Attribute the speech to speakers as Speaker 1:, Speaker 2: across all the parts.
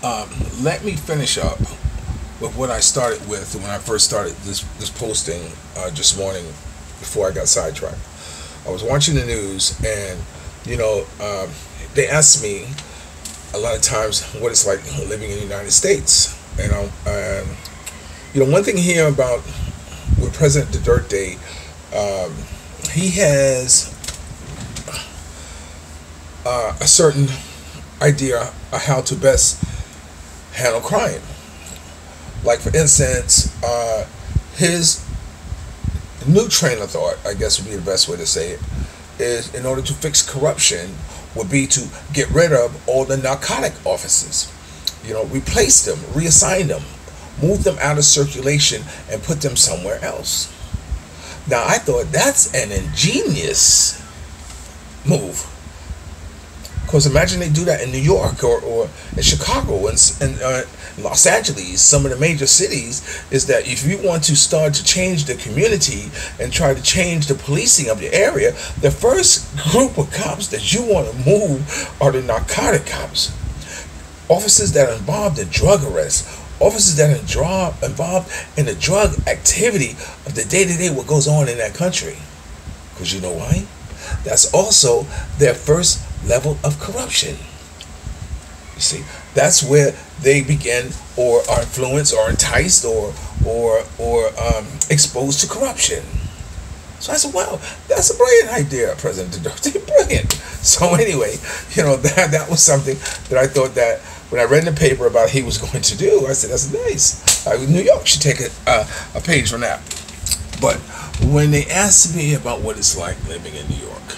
Speaker 1: Let me finish up with what I started with when I first started this posting this morning before I got sidetracked. I was watching the news, and they asked me a lot of times what it's like living in the United States. And one thing here about with President Duterte, he has a certain idea of how to best handle crime. Like, for instance, his new train of thought, I guess would be the best way to say it, is in order to fix corruption would be to get rid of all the narcotic officers. Replace them, reassign them, move them out of circulation and put them somewhere else. Now, I thought that's an ingenious move. Because imagine they do that in New York or in Chicago and Los Angeles, some of the major cities, is that if you want to start to change the community and try to change the policing of your area, the first group of cops that you want to move are the narcotic cops. Officers that are involved in drug arrests, officers that are involved in the drug activity of the day-to-day what goes on in that country. Because you know why? That's also their first level of corruption. You see, that's where they begin or are influenced or enticed or exposed to corruption. So I said, wow, that's a brilliant idea, President Duterte, brilliant. So anyway, that was something that I thought that when I read in the paper about he was going to do, I said, that's nice. New York should take a page from that. But when they asked me about what it's like living in New York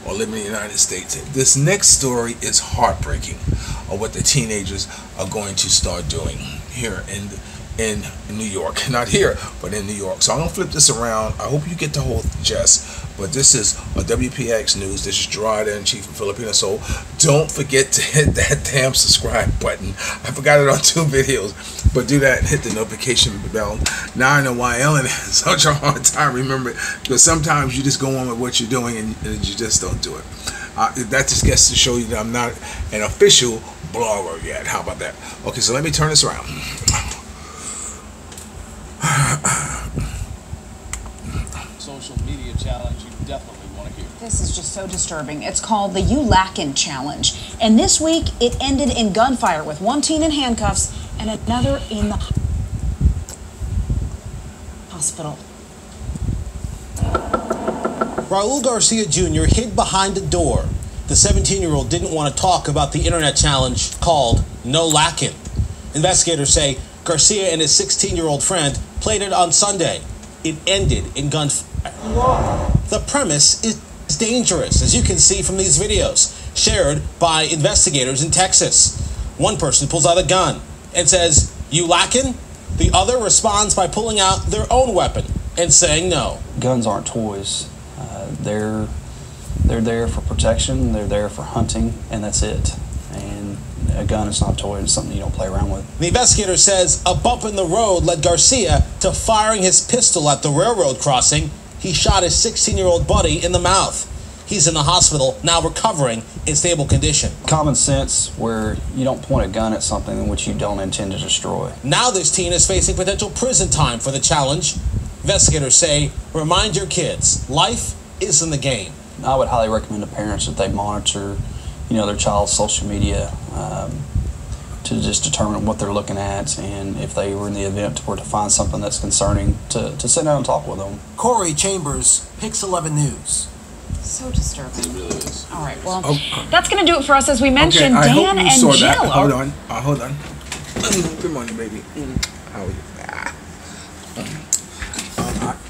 Speaker 1: or living in the United States, this next story is heartbreaking of what the teenagers are going to start doing here in New York. Not here, but in New York. So I'm going to flip this around. I hope you get the whole gist. But this is a WPX News. This is Gerard and Chief of Filipino Soul. Don't forget to hit that damn subscribe button. I forgot it on 2 videos. But do that and hit the notification bell. Now I know why Ellen has such a hard time remembering. Because sometimes you just go on with what you're doing and you just don't do it. That just gets to show you that I'm not an official blogger yet. How about that? Okay, so let me turn this around.
Speaker 2: Social media challenge you definitely want to hear.
Speaker 3: This is just so disturbing. It's called the You Lackin' Challenge. And this week, it ended in gunfire with one teen in handcuffs and another in the hospital.
Speaker 4: Raul Garcia Jr. hid behind a door. The 17-year-old didn't want to talk about the internet challenge called No Lackin'. Investigators say Garcia and his 16-year-old friend played it on Sunday. It ended in gunfire. The premise is dangerous, as you can see from these videos shared by investigators in Texas. One person pulls out a gun and says, "You lackin'?" The other responds by pulling out their own weapon and saying no.
Speaker 5: Guns aren't toys. They're there for protection, they're there for hunting, and that's it. And a gun is not a toy, it's something you don't play around with.
Speaker 4: The investigator says a bump in the road led Garcia to firing his pistol at the railroad crossing. He shot his 16-year-old buddy in the mouth. He's in the hospital, now recovering in stable condition.
Speaker 5: Common sense, where you don't point a gun at something in which you don't intend to destroy.
Speaker 4: Now this teen is facing potential prison time for the challenge. Investigators say, remind your kids, life is in the game.
Speaker 5: I would highly recommend to parents that they monitor, their child's social media to just determine what they're looking at, and if they were in the event to find something that's concerning, to sit down and talk with them.
Speaker 6: Corey Chambers, Pix 11 News.
Speaker 3: So disturbing.
Speaker 1: It really is.
Speaker 3: All right, well, that's going to do it for us. As we mentioned,
Speaker 1: I hope
Speaker 3: Dan
Speaker 1: you
Speaker 3: and
Speaker 1: saw
Speaker 3: Jill
Speaker 1: that.
Speaker 3: are...
Speaker 1: Hold on. Good morning, baby. How are you?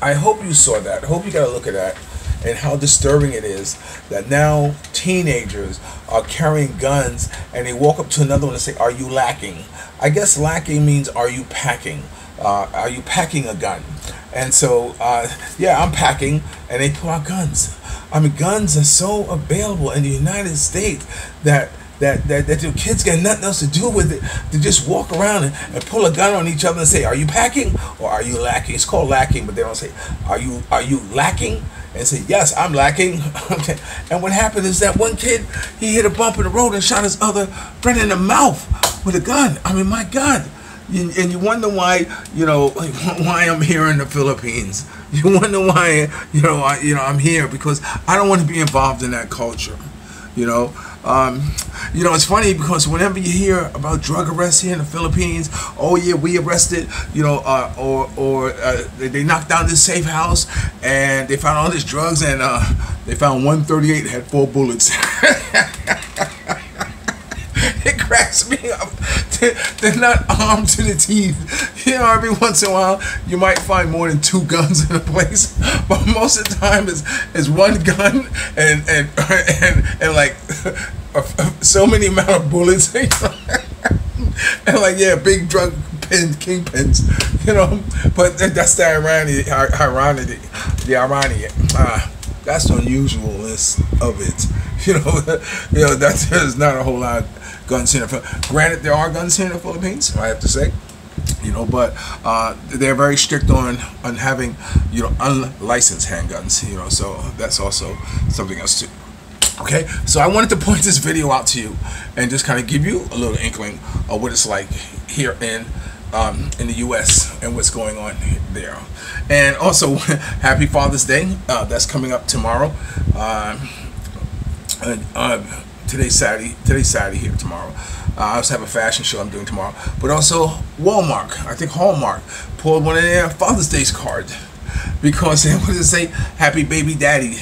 Speaker 1: I hope you saw that. I hope you got a look at that and how disturbing it is that now teenagers are carrying guns and they walk up to another one and say, "Are you lacking?" I guess lacking means, are you packing? Are you packing a gun? And so, yeah, I'm packing, and they pull out guns. I mean, guns are so available in the United States that the kids got nothing else to do with it. They just walk around and pull a gun on each other and say, "Are you packing or are you lacking?" It's called lacking, but they don't say, "Are you lacking?" And say, "Yes, I'm lacking." Okay. And what happened is that one kid, he hit a bump in the road and shot his other friend in the mouth. with a gun. I mean, my God. And you wonder why, why I'm here in the Philippines. You wonder why, I'm here, because I don't want to be involved in that culture. It's funny because whenever you hear about drug arrests here in the Philippines, oh yeah, we arrested, they knocked down this safe house and they found all these drugs, and they found 138 that had 4 bullets. It cracks me up. They're not armed to the teeth. Every once in a while you might find more than 2 guns in a place, but most of the time it's 1 gun and like so many amount of bullets. And like, yeah, big drug kingpins, But that's the irony. That's the unusualness of it. That there's not a whole lot of guns here in the Philippines. Granted, there are guns here in the Philippines, I have to say, but they're very strict on having, unlicensed handguns, so that's also something else too. Okay, so I wanted to point this video out to you and just kind of give you a little inkling of what it's like here in the U.S. and what's going on there. And also, happy Father's Day. That's coming up tomorrow. Today's Saturday here tomorrow. I also have a fashion show I'm doing tomorrow. But also Walmart, I think Hallmark, pulled one of their Father's Day's card. Because what does it say? Happy baby daddy.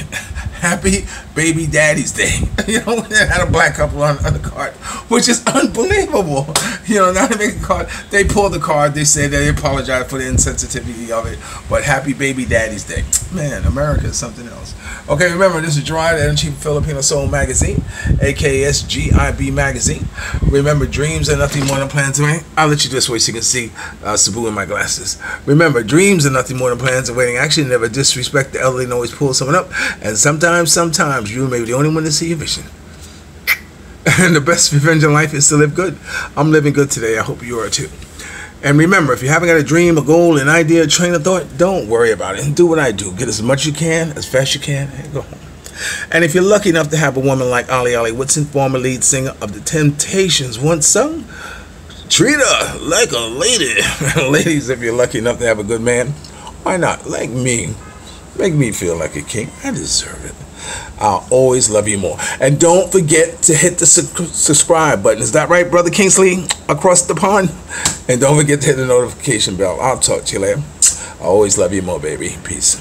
Speaker 1: Happy baby daddy's day. They had a black couple on the card, which is unbelievable. Now to make a card, they pulled the card. They said they apologize for the insensitivity of it, but happy baby daddy's day. Man, America is something else. Okay, remember, this is Gerard, editor-in-chief of Filipino Soul Magazine, aka SGIB Magazine. Remember, dreams are nothing more than plans awaiting. I'll let you this way so you can see Cebu in my glasses. Remember, dreams are nothing more than plans awaiting action. Never disrespect the elderly and always pull someone up. And sometimes you may be the only one to see your vision. And the best revenge in life is to live good. I'm living good today. I hope you are too. And remember, if you haven't got a dream, a goal, an idea, a train of thought, don't worry about it. Do what I do. Get as much as you can, as fast as you can, and go home. And if you're lucky enough to have a woman like Ali Whitson, former lead singer of The Temptations, once sung, treat her like a lady. Ladies, if you're lucky enough to have a good man, why not? Like me. Make me feel like a king. I deserve it. I'll always love you more. And don't forget to hit the subscribe button. Is that right, Brother Kingsley, across the pond? And don't forget to hit the notification bell. I'll talk to you later. I always love you more, baby. Peace.